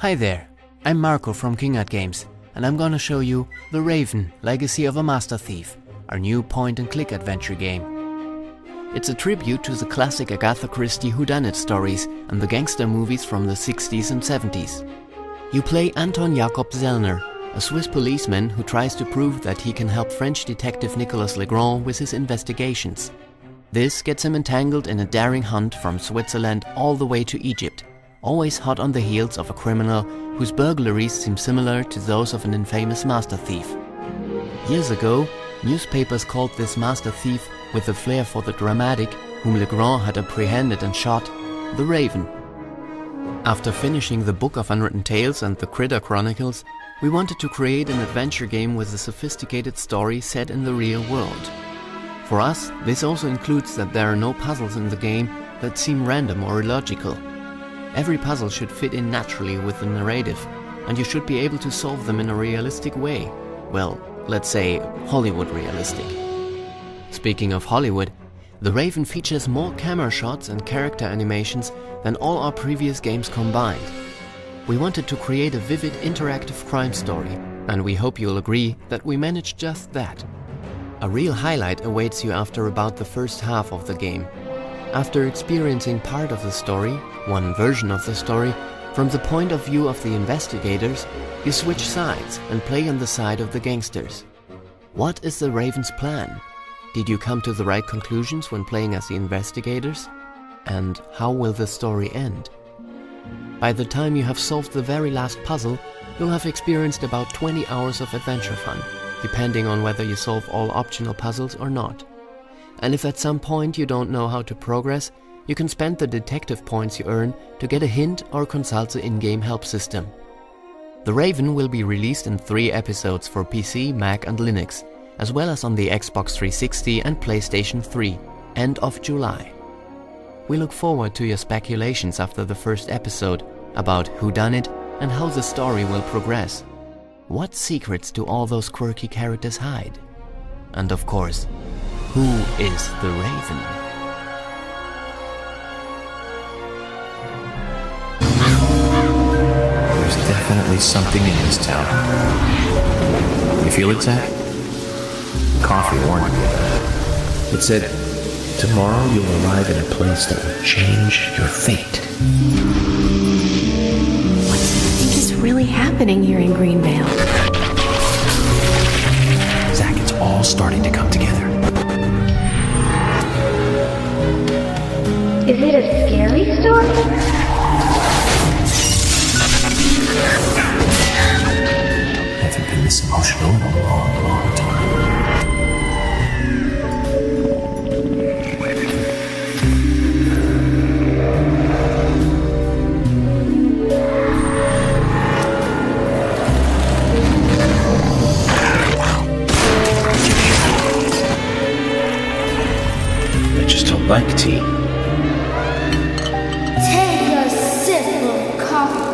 Hi there, I'm Marco from Dective Games, and I'm gonna show you The Raven, Legacy of a Master Thief, our new point-and-click adventure game. It's a tribute to the classic Agatha Christie whodunit stories and the gangster movies from the 60s and 70s. You play Anton Jakob Zellner, a Swiss policeman who tries to prove that he can help French detective Nicolas Legrand with his investigations. This gets him entangled in a daring hunt from Switzerland all the way to Egypt, always hot on the heels of a criminal whose burglaries seem similar to those of an infamous master thief. Years ago, newspapers called this master thief with a flair for the dramatic, whom Legrand had apprehended and shot, the Raven. After finishing the Book of Unwritten Tales and the Critter Chronicles, we wanted to create an adventure game with a sophisticated story set in the real world. For us, this also includes that there are no puzzles in the game that seem random or illogical. Every puzzle should fit in naturally with the narrative, and you should be able to solve them in a realistic way. Well, let's say Hollywood realistic. Speaking of Hollywood, The Raven features more camera shots and character animations than all our previous games combined. We wanted to create a vivid interactive crime story, and we hope you'll agree that we managed just that. A real highlight awaits you after about the first half of the game. After experiencing part of the story, one version of the story, from the point of view of the investigators, you switch sides and play on the side of the gangsters. What is the Raven's plan? Did you come to the right conclusions when playing as the investigators? And how will the story end? By the time you have solved the very last puzzle, you'll have experienced about 20 hours of adventure fun, depending on whether you solve all optional puzzles or not. And if at some point you don't know how to progress, you can spend the detective points you earn to get a hint or consult the in-game help system. The Raven will be released in 3 episodes for PC, Mac and Linux, as well as on the Xbox 360 and PlayStation 3, end of July. We look forward to your speculations after the first episode about whodunit and how the story will progress. What secrets do all those quirky characters hide? And of course, who is the Raven? There's definitely something in this town. You feel it, Zach? Coffee warned me. It said, tomorrow you'll arrive in a place that will change your fate. What do you think is really happening here in Greenvale? Zach, it's all starting to come together. Is it a scary story? I haven't been this emotional in a long, long time. I just don't like tea. Take a sip of coffee.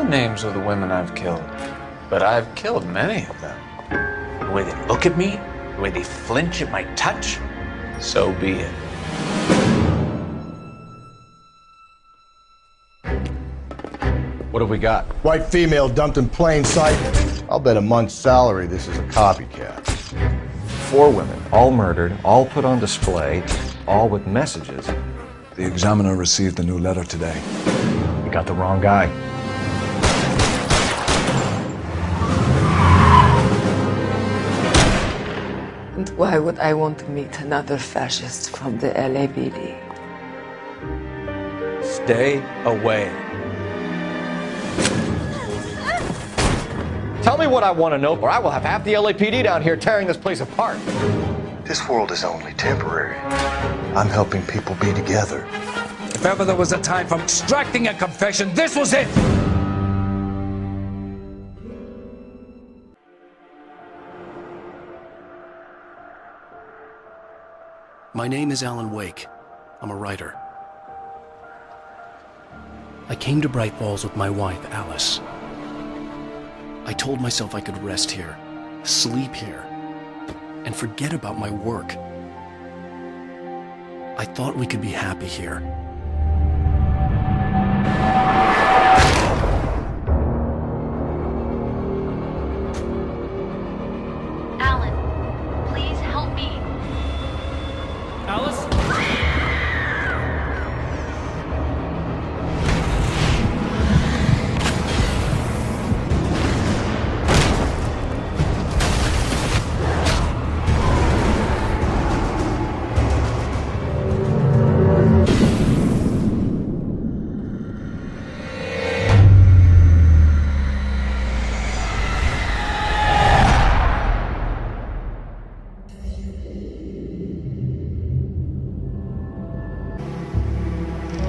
Names of the women I've killed, but I've killed many of them. The way they look at me, the way they flinch at my touch, so be it. What have we got? White female dumped in plain sight. I'll bet a month's salary this is a copycat. 4 women, all murdered, all put on display, all with messages. The Examiner received a new letter today. You got the wrong guy. And why would I want to meet another fascist from the LAPD? Stay away. Tell me what I want to know, or I will have half the LAPD down here tearing this place apart. This world is only temporary. I'm helping people be together. If ever there was a time for extracting a confession, this was it! My name is Alan Wake. I'm a writer. I came to Bright Falls with my wife, Alice. I told myself I could rest here, sleep here, and forget about my work. I thought we could be happy here. Alan, please help me. Alice?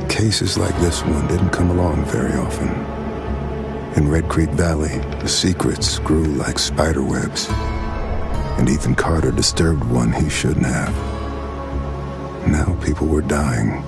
Cases like this one didn't come along very often. In Red Creek Valley, the secrets grew like spider webs, and Ethan Carter disturbed one he shouldn't have. Now people were dying.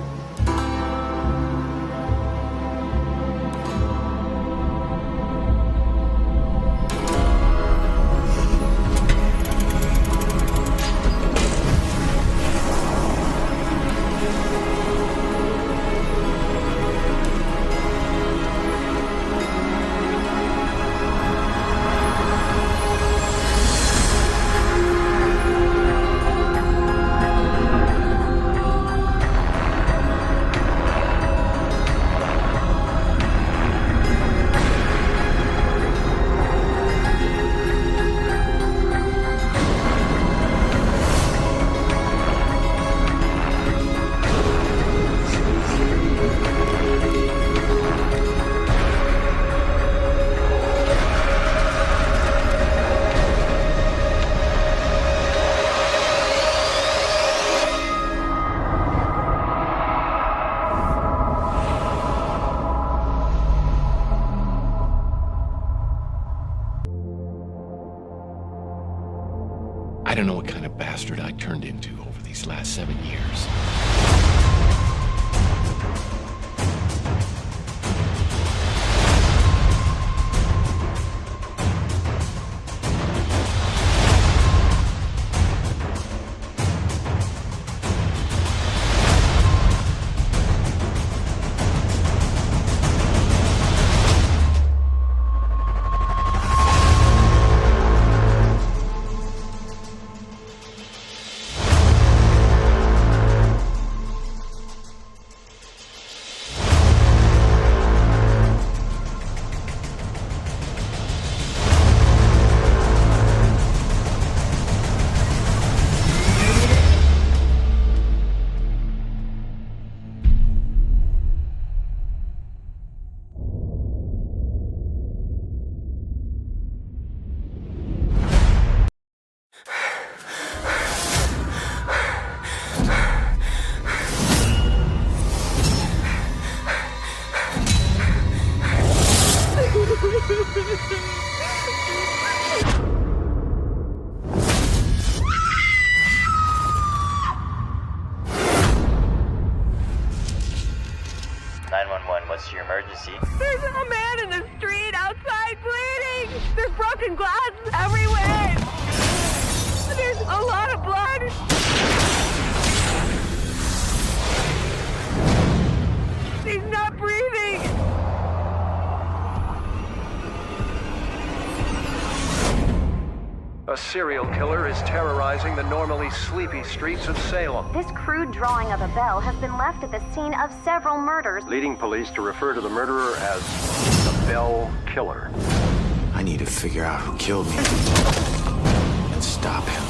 I don't know what kind of bastard I turned into over these last 7 years. What's your emergency? There's a man in the street outside bleeding! There's broken glass everywhere! There's a lot of blood! She's not breathing! A serial killer is terrorizing the normally sleepy streets of Salem. This crude drawing of a bell has been left at the scene of several murders, Leading police to refer to the murderer as the Bell Killer. I need to figure out who killed me and stop him.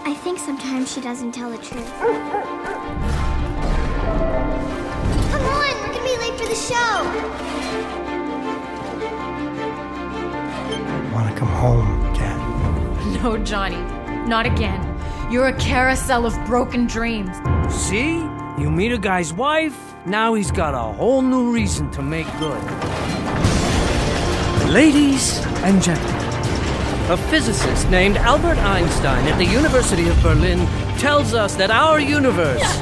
I think sometimes she doesn't tell the truth. Come on, we're gonna be late for the show. Wanna come home, Cat? No, Johnny, not again. You're a carousel of broken dreams. See? You meet a guy's wife, now he's got a whole new reason to make good. Ladies and gentlemen, a physicist named Albert Einstein at the University of Berlin tells us that our universe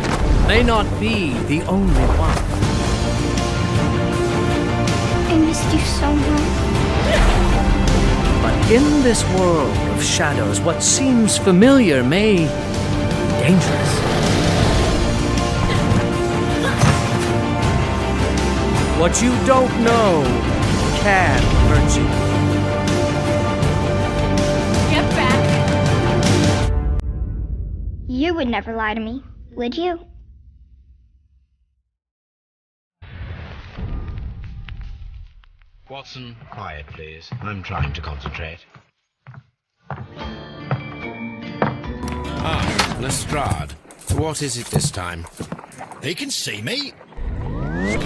may not be the only one. I missed you so much. But in this world of shadows, what seems familiar may be dangerous. What you don't know can hurt you. Get back! You would never lie to me, would you? Watson, quiet, please. I'm trying to concentrate. Ah, Lestrade. What is it this time? He can see me.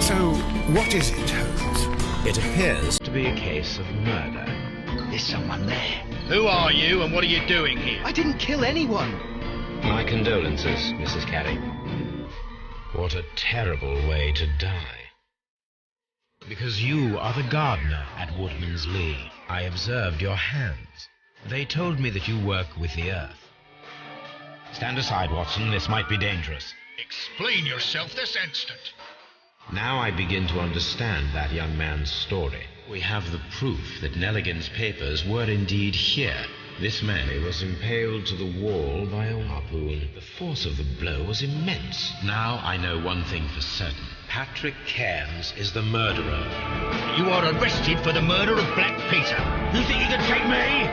So, what is it, Holmes? It appears to be a case of murder. There's someone there. Who are you and what are you doing here? I didn't kill anyone. My condolences, Mrs. Carey. What a terrible way to die. Because you are the gardener at Woodman's Lee. I observed your hands. They told me that you work with the earth. Stand aside, Watson. This might be dangerous. Explain yourself this instant. Now I begin to understand that young man's story. We have the proof that Nelligan's papers were indeed here. This man was impaled to the wall by a harpoon. The force of the blow was immense. Now I know one thing for certain. Patrick Cairns is the murderer. You are arrested for the murder of Black Peter. You think you can take me?